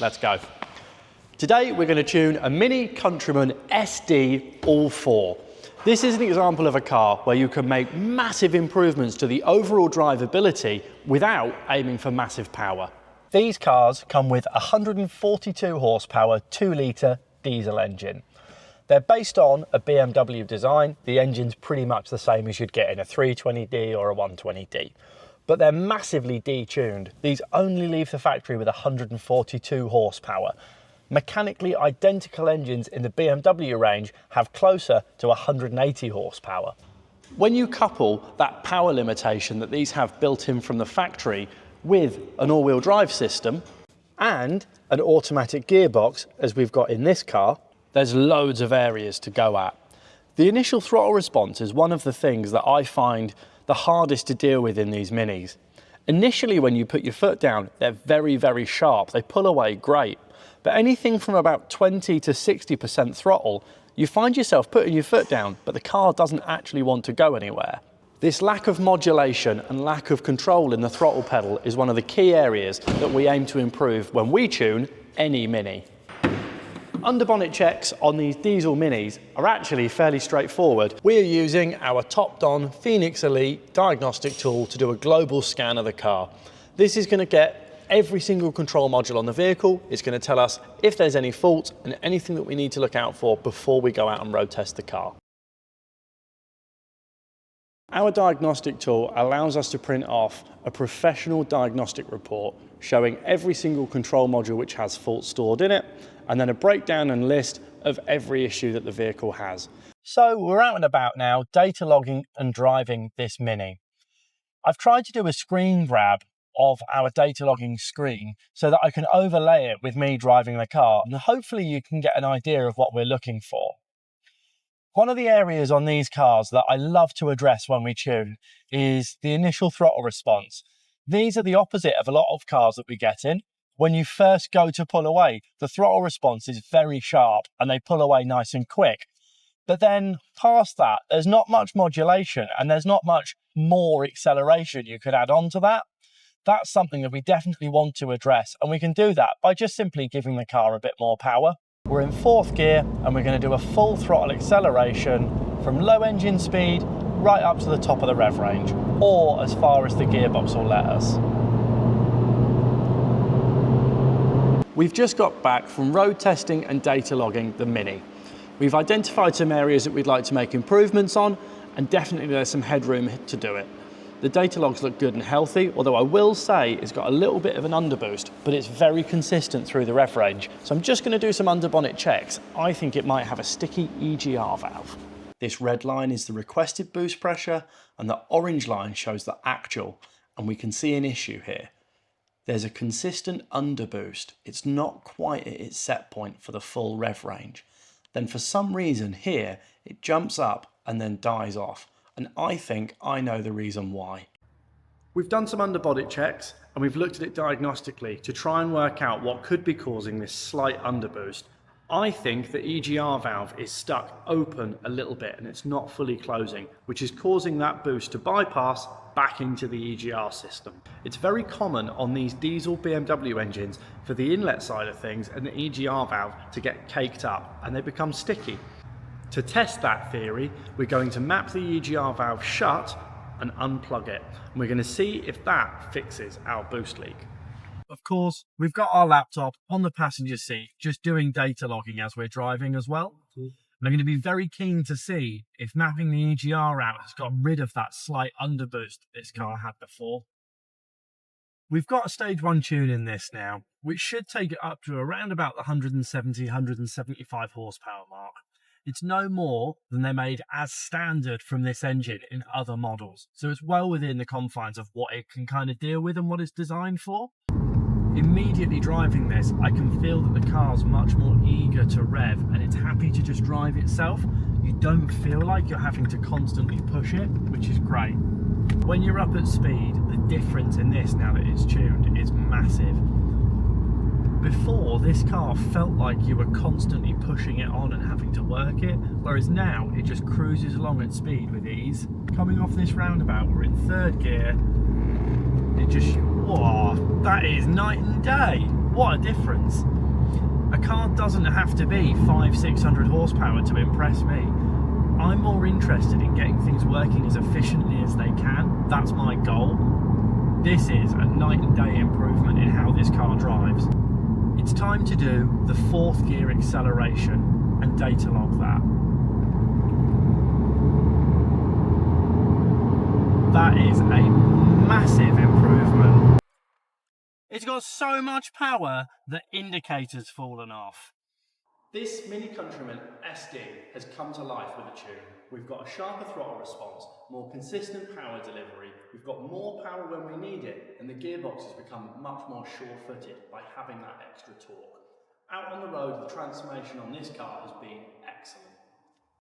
Let's go. Today we're going to tune a Mini Countryman SD all 4. This is an example of a car where you can make massive improvements to the overall drivability without aiming for massive power. These cars come with a 142 horsepower 2-litre diesel engine. They're based on a BMW design. The engine's pretty much the same as you'd get in a 320D or a 120D. But they're massively detuned. These only leave the factory with 142 horsepower. Mechanically identical engines in the BMW range have closer to 180 horsepower. When you couple that power limitation that these have built in from the factory with an all-wheel drive system and an automatic gearbox, as we've got in this car, there's loads of areas to go at. The initial throttle response is one of the things that I find the hardest to deal with in these Minis. Initially, when you put your foot down, they're very, very sharp. They pull away great. But anything from about 20 to 60% throttle, you find yourself putting your foot down, but the car doesn't actually want to go anywhere. This lack of modulation and lack of control in the throttle pedal is one of the key areas that we aim to improve when we tune any Mini. Underbonnet checks on these diesel Minis are actually fairly straightforward. We are using our topped-on Phoenix Elite diagnostic tool to do a global scan of the car. This is going to get every single control module on the vehicle. It's going to tell us if there's any fault and anything that we need to look out for before we go out and road test the car. Our diagnostic tool allows us to print off a professional diagnostic report showing every single control module which has fault stored in it, and then a breakdown and list of every issue that the vehicle has. So we're out and about now, data logging and driving this Mini. I've tried to do a screen grab of our data logging screen so that I can overlay it with me driving the car, and hopefully you can get an idea of what we're looking for. One of the areas on these cars that I love to address when we tune is the initial throttle response. These are the opposite of a lot of cars that we get in. When you first go to pull away, the throttle response is very sharp and they pull away nice and quick. But then past that, there's not much modulation and there's not much more acceleration you could add on to that. That's something that we definitely want to address, and we can do that by just simply giving the car a bit more power. We're in 4th gear and we're going to do a full throttle acceleration from low engine speed right up to the top of the rev range, or as far as the gearbox will let us. We've just got back from road testing and data logging the Mini. We've identified some areas that we'd like to make improvements on, and definitely there's some headroom to do it. The data logs look good and healthy, although I will say it's got a little bit of an underboost, but it's very consistent through the rev range. So I'm just going to do some underbonnet checks. I think it might have a sticky EGR valve. This red line is the requested boost pressure, and the orange line shows the actual, and we can see an issue here. There's a consistent underboost. It's not quite at its set point for the full rev range. Then for some reason here, it jumps up and then dies off. And I think I know the reason why. We've done some underbonnet checks and we've looked at it diagnostically to try and work out what could be causing this slight underboost. I think the EGR valve is stuck open a little bit and it's not fully closing, which is causing that boost to bypass back into the EGR system. It's very common on these diesel BMW engines for the inlet side of things and the EGR valve to get caked up and they become sticky. To test that theory, we're going to map the EGR valve shut and unplug it. And we're going to see if that fixes our boost leak. Of course, we've got our laptop on the passenger seat, just doing data logging as we're driving as well. And I'm going to be very keen to see if mapping the EGR out has got rid of that slight underboost this car had before. We've got a stage 1 tune in this now, which should take it up to around about the 170-175 horsepower mark. It's no more than they made as standard from this engine in other models, so it's well within the confines of what it can kind of deal with and what it's designed for. Immediately driving this, I can feel that the car's much more eager to rev and it's happy to just drive itself. You don't feel like you're having to constantly push it, which is great. When you're up at speed, the difference in this now that it's tuned is massive. Before, this car felt like you were constantly pushing it on and having to work it, whereas now it just cruises along at speed with ease. Coming off this roundabout, we're in 3rd gear. It just, whoa, that is night and day. what a difference. A car doesn't have to be 500-600 horsepower to impress me. I'm more interested in getting things working as efficiently as they can. That's my goal. This is a night and day improvement in how this car drives. It's time to do the 4th gear acceleration and data log that. That is a massive improvement. It's got so much power that indicators fallen off. This Mini Countryman SD has come to life with a tune. We've got a sharper throttle response, more consistent power delivery, we've got more power when we need it, and the gearbox has become much more sure-footed by having that extra torque. Out on the road, the transformation on this car has been excellent.